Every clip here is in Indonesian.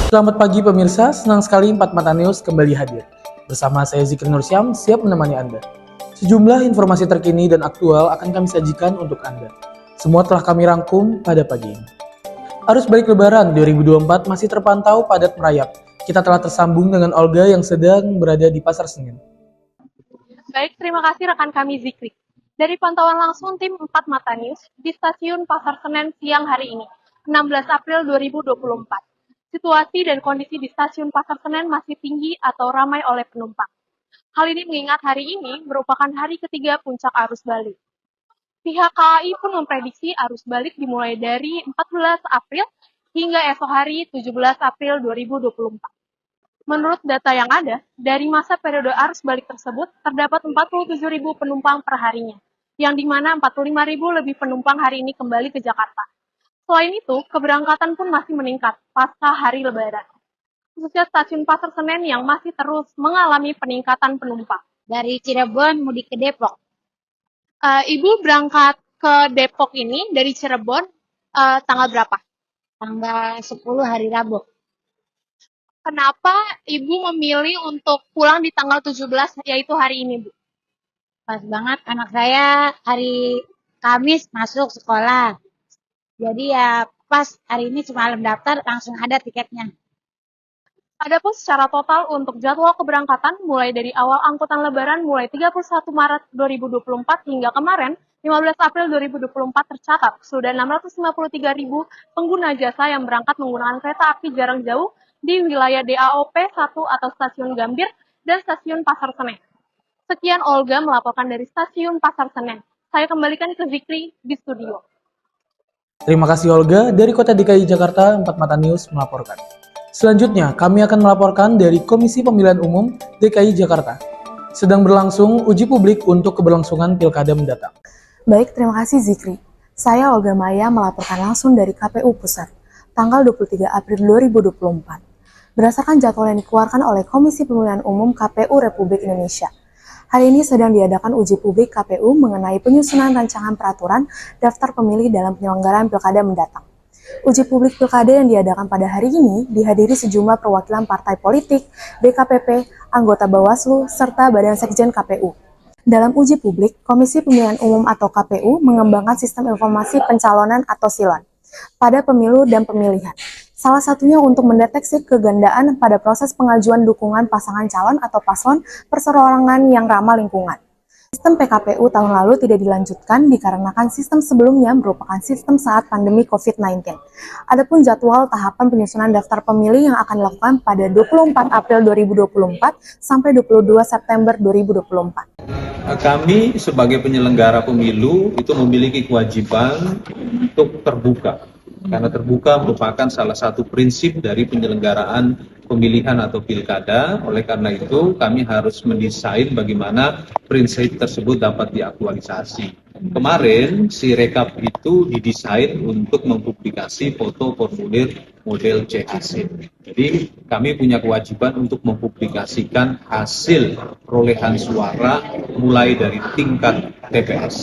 Selamat pagi pemirsa, senang sekali Empat Mata News kembali hadir. Bersama saya Zikri Nursyam, siap menemani Anda. Sejumlah informasi terkini dan aktual akan kami sajikan untuk Anda. Semua telah kami rangkum pada pagi ini. Arus balik Lebaran 2024 masih terpantau padat merayap. Kita telah tersambung dengan Olga yang sedang berada di Pasar Senen. Baik, terima kasih rekan kami Zikri. Dari pantauan langsung tim 4 Mata News di Stasiun Pasar Senen siang hari ini, 16 April 2024. Situasi dan kondisi di Stasiun Pasar Senen masih tinggi atau ramai oleh penumpang. Hal ini mengingat hari ini merupakan hari ketiga puncak arus balik. Pihak KAI pun memprediksi arus balik dimulai dari 14 April hingga esok hari 17 April 2024. Menurut data yang ada, dari masa periode arus balik tersebut, terdapat 47.000 penumpang per harinya, yang dimana 45.000 lebih penumpang hari ini kembali ke Jakarta. Selain itu, keberangkatan pun masih meningkat pasca hari Lebaran, khususnya stasiun Pasar Senen yang masih terus mengalami peningkatan penumpang. Dari Cirebon mudik ke Depok. Ibu berangkat ke Depok ini dari Cirebon tanggal berapa? Tanggal 10 hari Rabu. Kenapa Ibu memilih untuk pulang di tanggal 17, yaitu hari ini, Bu? Pas banget anak saya hari Kamis masuk sekolah. Jadi ya pas hari ini semalam daftar langsung ada tiketnya. Adapun secara total untuk jadwal keberangkatan mulai dari awal angkutan Lebaran mulai 31 Maret 2024 hingga kemarin 15 April 2024 tercatat sudah 653.000 pengguna jasa yang berangkat menggunakan kereta api jarak jauh di wilayah DAOP 1 atau Stasiun Gambir dan Stasiun Pasar Senen. Sekian Olga melaporkan dari Stasiun Pasar Senen. Saya kembalikan ke Zikri di studio. Terima kasih Olga, dari Kota DKI Jakarta, Empat Mata News melaporkan. Selanjutnya, kami akan melaporkan dari Komisi Pemilihan Umum DKI Jakarta. Sedang berlangsung uji publik untuk keberlangsungan pilkada mendatang. Baik, terima kasih Zikri. Saya Olga Maya melaporkan langsung dari KPU Pusat, tanggal 23 April 2024. Berdasarkan jadwal yang dikeluarkan oleh Komisi Pemilihan Umum KPU Republik Indonesia. Hari ini sedang diadakan uji publik KPU mengenai penyusunan rancangan peraturan daftar pemilih dalam penyelenggaraan pilkada mendatang. Uji publik pilkada yang diadakan pada hari ini dihadiri sejumlah perwakilan partai politik, DKPP, anggota Bawaslu, serta Badan Sekjen KPU. Dalam uji publik, Komisi Pemilihan Umum atau KPU mengembangkan sistem informasi pencalonan atau SILON pada pemilu dan pemilihan. Salah satunya untuk mendeteksi kegandaan pada proses pengajuan dukungan pasangan calon atau paslon perseorangan yang ramah lingkungan. Sistem PKPU tahun lalu tidak dilanjutkan dikarenakan sistem sebelumnya merupakan sistem saat pandemi COVID-19. Adapun jadwal tahapan penyusunan daftar pemilih yang akan dilakukan pada 24 April 2024 sampai 22 September 2024. Kami sebagai penyelenggara pemilu itu memiliki kewajiban untuk terbuka. Karena terbuka merupakan salah satu prinsip dari penyelenggaraan pemilihan atau pilkada. Oleh karena itu, kami harus mendesain bagaimana prinsip tersebut dapat diaktualisasi. Kemarin, si rekap itu didesain untuk mempublikasi foto formulir model CHC. Jadi, kami punya kewajiban untuk mempublikasikan hasil perolehan suara mulai dari tingkat TPS.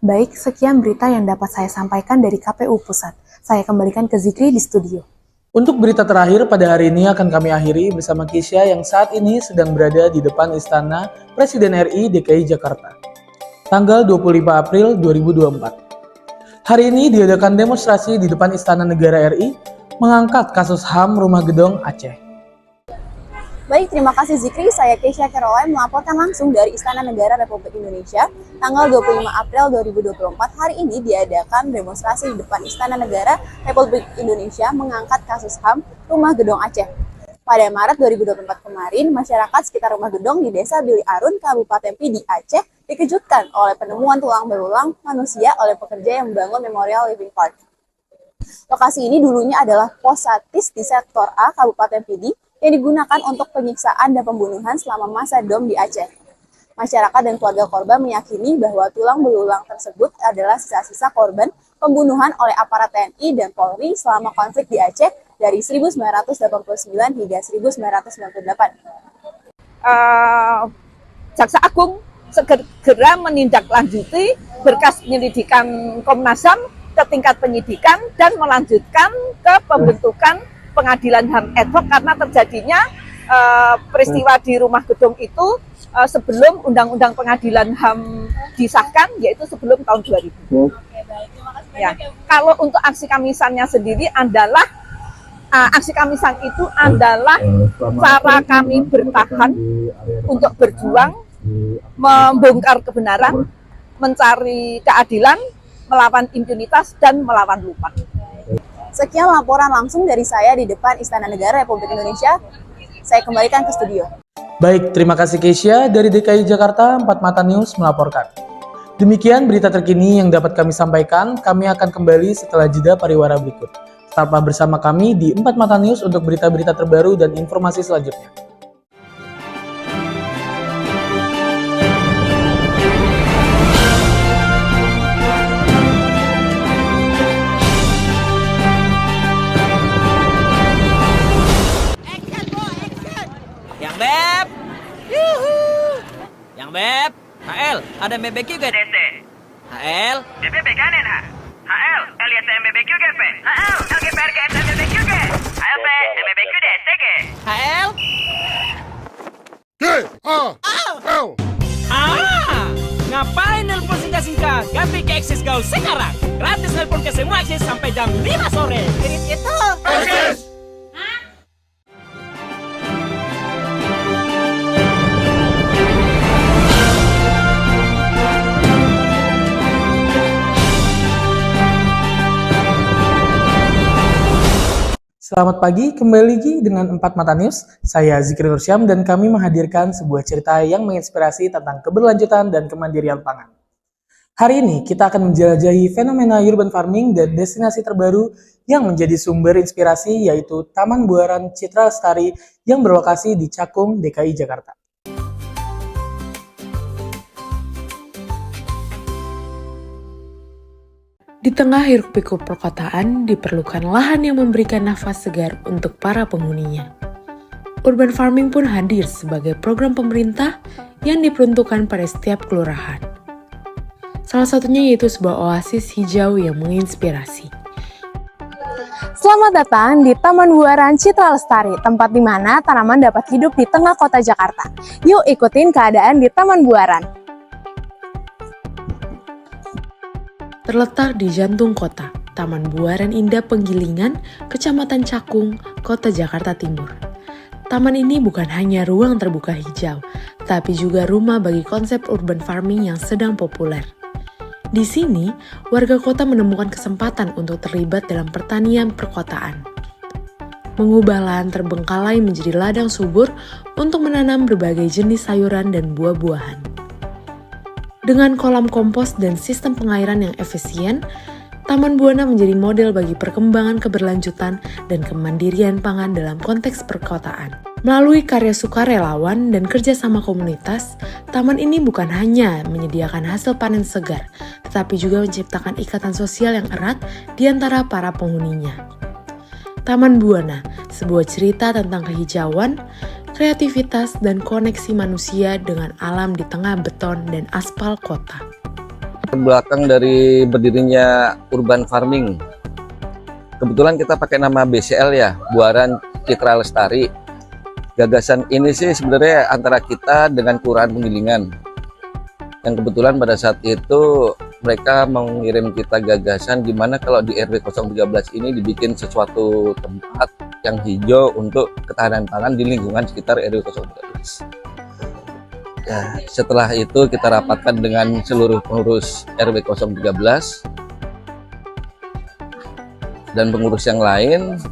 Baik, sekian berita yang dapat saya sampaikan dari KPU Pusat. Saya kembalikan ke Zikri di studio. Untuk berita terakhir pada hari ini akan kami akhiri bersama Kisya yang saat ini sedang berada di depan Istana Presiden RI DKI Jakarta. Tanggal 25 April 2024. Hari ini diadakan demonstrasi di depan Istana Negara RI mengangkat kasus HAM Rumah Gedong Aceh. Baik, terima kasih Zikri. Saya Keisha Caroline melaporkan langsung dari Istana Negara Republik Indonesia. Tanggal 25 April 2024 hari ini diadakan demonstrasi di depan Istana Negara Republik Indonesia mengangkat kasus HAM Rumah Gedong Aceh. Pada Maret 2024 kemarin, masyarakat sekitar Rumah Gedong di Desa Bili Arun, Kabupaten Pidi, Aceh dikejutkan oleh penemuan tulang belulang manusia oleh pekerja yang membangun Memorial Living Park. Lokasi ini dulunya adalah pos satis di sektor A Kabupaten Pidi yang digunakan untuk penyiksaan dan pembunuhan selama masa DOM di Aceh. Masyarakat dan keluarga korban meyakini bahwa tulang belulang tersebut adalah sisa-sisa korban pembunuhan oleh aparat TNI dan Polri selama konflik di Aceh dari 1989 hingga 1998. Jaksa Agung segera menindaklanjuti berkas penyelidikan Komnas HAM ke tingkat penyidikan dan melanjutkan ke pembentukan pengadilan HAM ad hoc karena terjadinya peristiwa di rumah gedung itu sebelum Undang-Undang Pengadilan HAM disahkan, yaitu sebelum tahun 2000. Ya, kalau untuk aksi kamisannya sendiri adalah aksi kamisan itu adalah cara kami bertahan untuk berjuang, membongkar kebenaran, mencari keadilan, melawan impunitas, dan melawan lupa. Sekian laporan langsung dari saya di depan Istana Negara Republik Indonesia. Saya kembalikan ke studio. Baik, terima kasih Keisha dari DKI Jakarta, 4 Mata News melaporkan. Demikian berita terkini yang dapat kami sampaikan. Kami akan kembali setelah jeda pariwara berikut. Tetaplah bersama kami di 4 Mata News untuk berita-berita terbaru dan informasi selanjutnya. Yang Beb, yuhu. Yang Beb, HL, ada BBQ gak DC? HL, BBQ kanen ha? HL, LISM BBQ gak pe? HL, LGPR ke SM BBQ gak? HL pe, BBQ DC gak? HL? Ngapain nelpon singkat-singkat? Ganti ke Akses Gaul sekarang. Gratis nelpon ke semua Akses sampai jam 5 sore. Kirim itu. Akses! Selamat pagi, kembali lagi dengan 4 Mata News. Saya Zikri Nursyam dan kami menghadirkan sebuah cerita yang menginspirasi tentang keberlanjutan dan kemandirian pangan. Hari ini kita akan menjelajahi fenomena urban farming dan destinasi terbaru yang menjadi sumber inspirasi, yaitu Taman Buaran Citra Lestari yang berlokasi di Cakung, DKI Jakarta. Di tengah hiruk-pikuk perkotaan, diperlukan lahan yang memberikan nafas segar untuk para penghuninya. Urban farming pun hadir sebagai program pemerintah yang diperuntukkan pada setiap kelurahan. Salah satunya yaitu sebuah oasis hijau yang menginspirasi. Selamat datang di Taman Buaran Citra Lestari, tempat di mana tanaman dapat hidup di tengah kota Jakarta. Yuk ikutin keadaan di Taman Buaran. Terletak di jantung kota, Taman Buaran Indah Penggilingan, Kecamatan Cakung, Kota Jakarta Timur. Taman ini bukan hanya ruang terbuka hijau, tapi juga rumah bagi konsep urban farming yang sedang populer. Di sini, warga kota menemukan kesempatan untuk terlibat dalam pertanian perkotaan. Mengubah lahan terbengkalai menjadi ladang subur untuk menanam berbagai jenis sayuran dan buah-buahan. Dengan kolam kompos dan sistem pengairan yang efisien, Taman Buana menjadi model bagi perkembangan keberlanjutan dan kemandirian pangan dalam konteks perkotaan. Melalui karya sukarelawan dan kerjasama komunitas, taman ini bukan hanya menyediakan hasil panen segar, tetapi juga menciptakan ikatan sosial yang erat di antara para penghuninya. Taman Buana, sebuah cerita tentang kehijauan, kreativitas, dan koneksi manusia dengan alam di tengah beton dan aspal kota. Belakang dari berdirinya urban farming, kebetulan kita pakai nama BCL ya, Buaran Citra Lestari. Gagasan ini sih sebenarnya antara kita dengan Kelurahan Penggilingan. Yang kebetulan pada saat itu mereka mengirim kita gagasan gimana kalau di RW 013 ini dibikin sesuatu tempat yang hijau untuk ketahanan pangan di lingkungan sekitar RW 013. Ya, setelah itu kita rapatkan dengan seluruh pengurus RW 013 dan pengurus yang lain,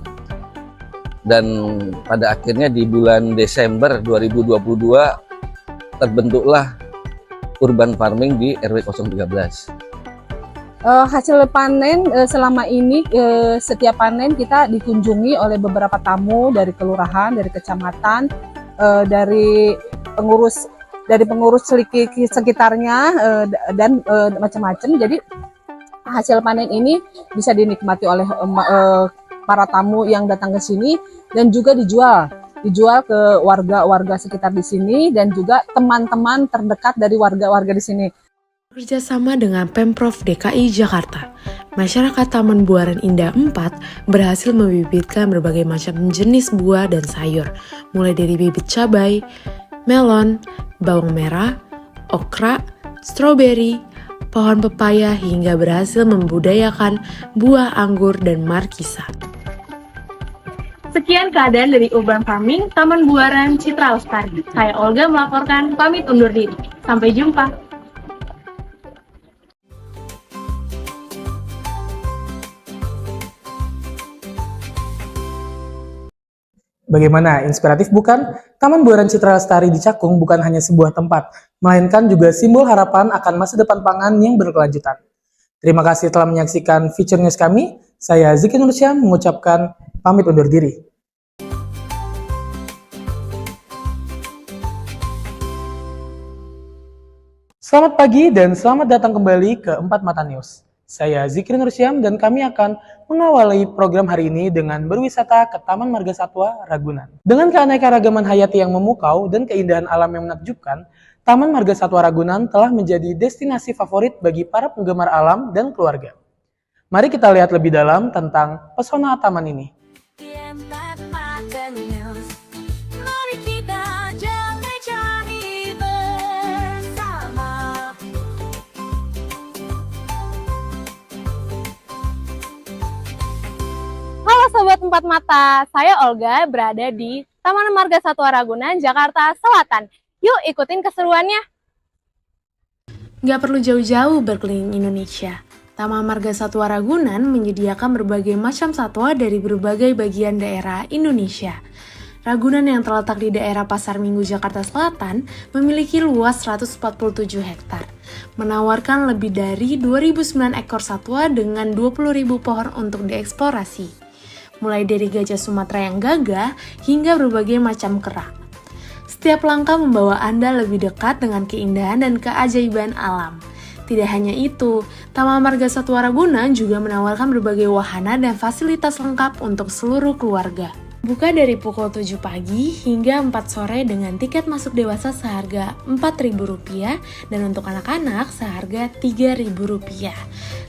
dan pada akhirnya di bulan Desember 2022 terbentuklah urban farming di RW 013. Hasil panen selama ini setiap panen kita dikunjungi oleh beberapa tamu dari kelurahan, dari kecamatan, dari pengurus sekitarnya dan macam-macam. Jadi hasil panen ini bisa dinikmati oleh para tamu yang datang ke sini dan juga dijual ke warga-warga sekitar di sini dan juga teman-teman terdekat dari warga-warga di sini. Kerjasama dengan Pemprov DKI Jakarta, masyarakat Taman Buaran Indah 4 berhasil membibitkan berbagai macam jenis buah dan sayur, mulai dari bibit cabai, melon, bawang merah, okra, stroberi, pohon pepaya hingga berhasil membudayakan buah anggur dan markisa. Sekian keadaan dari Urban Farming Taman Buaran Citra Lestari. Saya Olga melaporkan, pamit undur diri. Sampai jumpa. Bagaimana, inspiratif bukan? Taman Buaran Citra Lestari di Cakung bukan hanya sebuah tempat, melainkan juga simbol harapan akan masa depan pangan yang berkelanjutan. Terima kasih telah menyaksikan feature news kami. Saya Zikri Nursyam mengucapkan pamit undur diri. Selamat pagi dan selamat datang kembali ke Empat Mata News. Saya Zikri Nursyam dan kami akan mengawali program hari ini dengan berwisata ke Taman Marga Satwa Ragunan. Dengan keanekaragaman hayati yang memukau dan keindahan alam yang menakjubkan, Taman Marga Satwa Ragunan telah menjadi destinasi favorit bagi para penggemar alam dan keluarga. Mari kita lihat lebih dalam tentang pesona taman ini. Halo Sobat Empat Mata, saya Olga berada di Taman Marga Satwa Ragunan, Jakarta Selatan. Yuk ikutin keseruannya. Nggak perlu jauh-jauh berkeliling Indonesia. Taman Marga Satwa Ragunan menyediakan berbagai macam satwa dari berbagai bagian daerah Indonesia. Ragunan yang terletak di daerah Pasar Minggu, Jakarta Selatan memiliki luas 147 hektar, menawarkan lebih dari 2.009 ekor satwa dengan 20.000 pohon untuk dieksplorasi. Mulai dari gajah Sumatera yang gagah hingga berbagai macam kera. Setiap langkah membawa Anda lebih dekat dengan keindahan dan keajaiban alam. Tidak hanya itu, Taman Marga Satwa Ragunan juga menawarkan berbagai wahana dan fasilitas lengkap untuk seluruh keluarga. Buka dari pukul 7 pagi hingga 4 sore dengan tiket masuk dewasa seharga Rp4.000 dan untuk anak-anak seharga Rp3.000.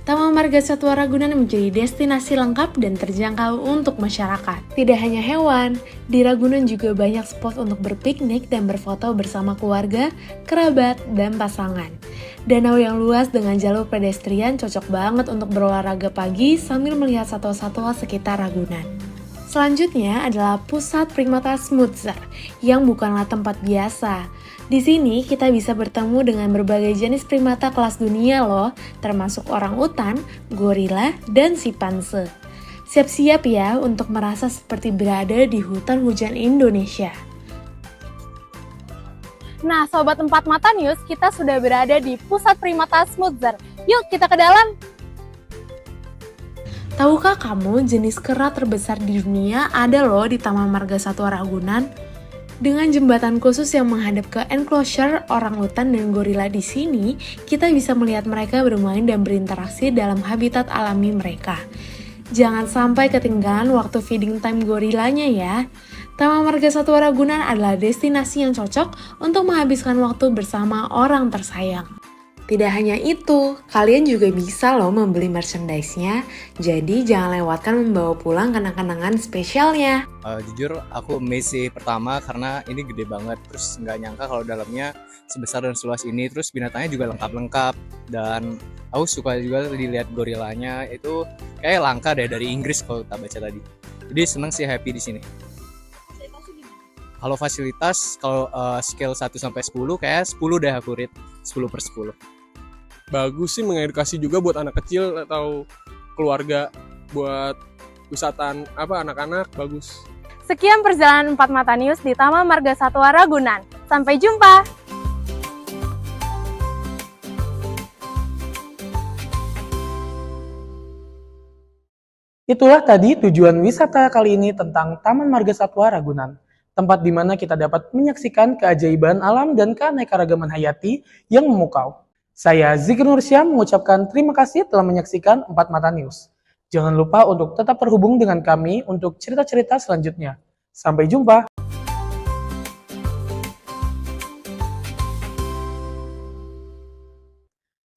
Taman Marga Satwa Ragunan menjadi destinasi lengkap dan terjangkau untuk masyarakat. Tidak hanya hewan, di Ragunan juga banyak spot untuk berpiknik dan berfoto bersama keluarga, kerabat, dan pasangan. Danau yang luas dengan jalur pedestrian cocok banget untuk berolahraga pagi sambil melihat satwa-satwa sekitar Ragunan. Selanjutnya adalah Pusat Primata Smooth-Zer, yang bukanlah tempat biasa. Di sini kita bisa bertemu dengan berbagai jenis primata kelas dunia loh, termasuk orangutan, gorila, dan simpanse. Siap-siap ya untuk merasa seperti berada di hutan hujan Indonesia. Nah, Sobat Empat Mata News, kita sudah berada di Pusat Primata Smooth-Zer. Yuk kita ke dalam. Tahukah kamu jenis kera terbesar di dunia ada loh di Taman Marga Satwa Ragunan? Dengan jembatan khusus yang menghadap ke enclosure orangutan dan gorila di sini, kita bisa melihat mereka bermain dan berinteraksi dalam habitat alami mereka. Jangan sampai ketinggalan waktu feeding time gorilanya ya. Taman Marga Satwa Ragunan adalah destinasi yang cocok untuk menghabiskan waktu bersama orang tersayang. Tidak hanya itu, kalian juga bisa loh membeli merchandise-nya, jadi jangan lewatkan membawa pulang kenang-kenangan spesialnya. Jujur aku amazed sih pertama karena ini gede banget, terus nggak nyangka kalau dalamnya sebesar dan seluas ini, terus binatangnya juga lengkap-lengkap, dan aku suka juga dilihat gorilanya, itu kayak langka deh dari Inggris kalau tak baca tadi. Jadi seneng sih, happy di sini. Kalau fasilitas, kalau scale 1 sampai 10 kayak 10 deh aku rate, 10/10. Bagus sih, mengedukasi juga buat anak kecil atau keluarga, buat wisata anak-anak, bagus. Sekian perjalanan Empat Mata News di Taman Marga Satwa Ragunan. Sampai jumpa! Itulah tadi tujuan wisata kali ini tentang Taman Marga Satwa Ragunan. Tempat di mana kita dapat menyaksikan keajaiban alam dan keanekaragaman hayati yang memukau. Saya Zikri Nursyam mengucapkan terima kasih telah menyaksikan Empat Mata News. Jangan lupa untuk tetap terhubung dengan kami untuk cerita-cerita selanjutnya. Sampai jumpa!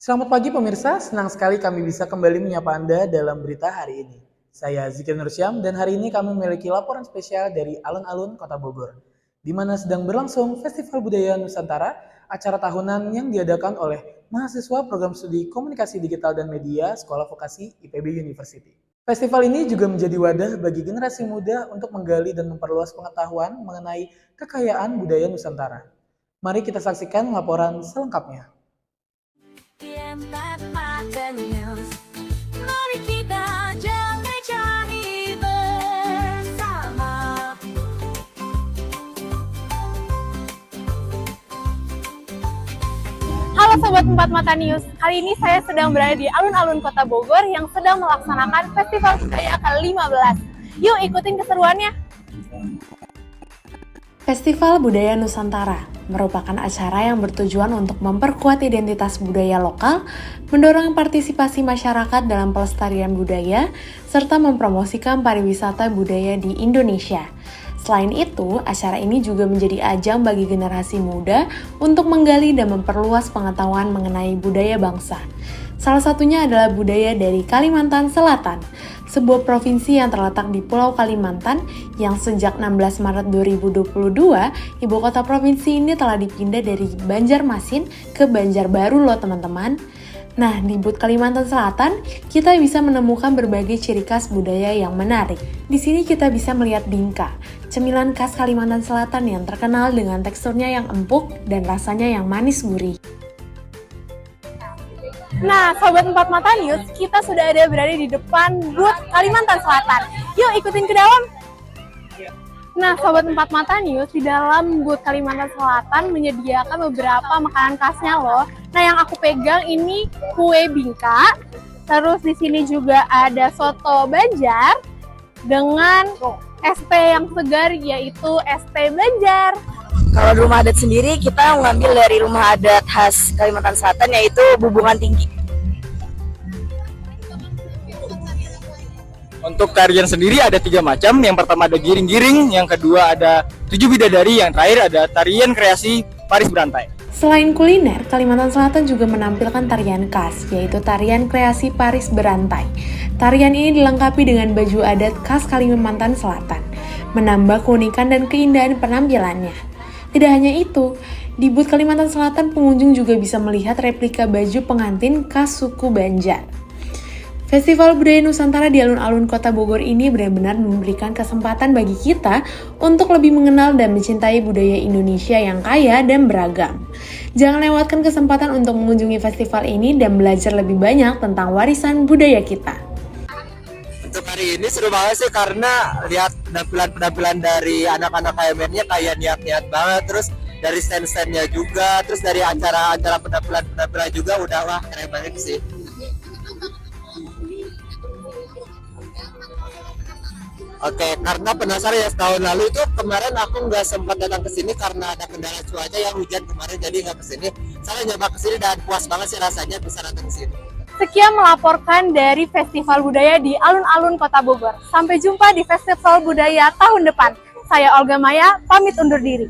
Selamat pagi pemirsa, senang sekali kami bisa kembali menyapa Anda dalam berita hari ini. Saya Zikri Nursyam dan hari ini kami memiliki laporan spesial dari alun-alun Kota Bogor, di mana sedang berlangsung Festival Budaya Nusantara, acara tahunan yang diadakan oleh mahasiswa Program Studi Komunikasi Digital dan Media Sekolah Vokasi IPB University. Festival ini juga menjadi wadah bagi generasi muda untuk menggali dan memperluas pengetahuan mengenai kekayaan budaya Nusantara. Mari kita saksikan laporan selengkapnya. Mari kita jelajahi bersama. Halo Sobat Empat Mata News, kali ini saya sedang berada di alun-alun Kota Bogor yang sedang melaksanakan Festival Budaya ke-15. Yuk ikutin keseruannya. Festival Budaya Nusantara merupakan acara yang bertujuan untuk memperkuat identitas budaya lokal, mendorong partisipasi masyarakat dalam pelestarian budaya, serta mempromosikan pariwisata budaya di Indonesia. Selain itu, acara ini juga menjadi ajang bagi generasi muda untuk menggali dan memperluas pengetahuan mengenai budaya bangsa. Salah satunya adalah budaya dari Kalimantan Selatan, sebuah provinsi yang terletak di Pulau Kalimantan yang sejak 16 Maret 2022, ibu kota provinsi ini telah dipindah dari Banjarmasin ke Banjarbaru loh teman-teman. Nah, di Bud Kalimantan Selatan, kita bisa menemukan berbagai ciri khas budaya yang menarik. Di sini kita bisa melihat bingka, cemilan khas Kalimantan Selatan yang terkenal dengan teksturnya yang empuk dan rasanya yang manis gurih. Nah, Sobat Empat Mata News, kita sudah ada berada di depan Bud Kalimantan Selatan. Yuk ikutin ke dalam. Nah, Sobat Empat Mata News, di dalam Bud Kalimantan Selatan menyediakan beberapa makanan khasnya loh. Nah, yang aku pegang ini kue bingka. Terus di sini juga ada soto Banjar dengan es teh yang segar yaitu es teh Banjar. Kalau di rumah adat sendiri kita mengambil dari rumah adat khas Kalimantan Selatan yaitu Bubungan Tinggi. Untuk tarian sendiri ada 3 macam. Yang pertama ada giring-giring, yang kedua ada 7 bidadari, yang terakhir ada tarian kreasi Paris Berantai. Selain kuliner, Kalimantan Selatan juga menampilkan tarian khas, yaitu tarian kreasi Paris Berantai. Tarian ini dilengkapi dengan baju adat khas Kalimantan Selatan, menambah keunikan dan keindahan penampilannya. Tidak hanya itu, di Bud Kalimantan Selatan pengunjung juga bisa melihat replika baju pengantin khas suku Banjar. Festival Budaya Nusantara di alun-alun Kota Bogor ini benar-benar memberikan kesempatan bagi kita untuk lebih mengenal dan mencintai budaya Indonesia yang kaya dan beragam. Jangan lewatkan kesempatan untuk mengunjungi festival ini dan belajar lebih banyak tentang warisan budaya kita. Untuk hari ini seru banget sih karena lihat penampilan dari anak-anak KMN-nya kayak niat-niat banget, terus dari stand-standnya juga, terus dari acara-acara penampilan juga udah wah keren banget sih. Oke, karena penasaran ya, setahun lalu itu kemarin aku nggak sempat datang ke sini karena ada kendala cuaca yang hujan kemarin, jadi nggak ke sini. Saya nyoba ke sini dan puas banget sih rasanya bisa datang ke sini. Sekian melaporkan dari Festival Budaya di alun-alun Kota Bogor. Sampai jumpa di Festival Budaya tahun depan. Saya Olga Maya, pamit undur diri.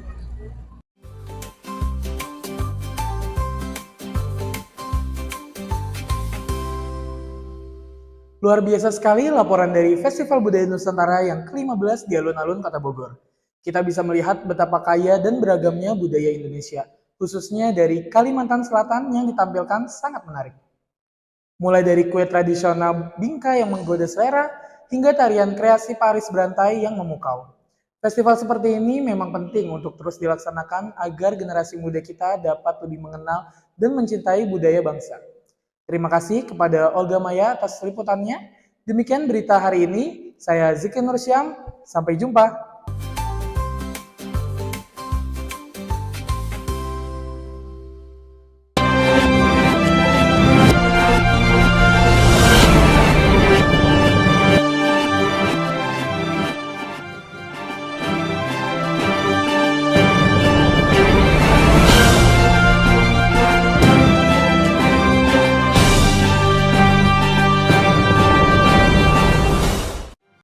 Luar biasa sekali laporan dari Festival Budaya Nusantara yang ke-15 di alun-alun Kota Bogor. Kita bisa melihat betapa kaya dan beragamnya budaya Indonesia, khususnya dari Kalimantan Selatan yang ditampilkan sangat menarik. Mulai dari kue tradisional bingka yang menggoda selera, hingga tarian kreasi Paris Berantai yang memukau. Festival seperti ini memang penting untuk terus dilaksanakan agar generasi muda kita dapat lebih mengenal dan mencintai budaya bangsa. Terima kasih kepada Olga Maya atas liputannya. Demikian berita hari ini. Saya Zikri Nursyam. Sampai jumpa.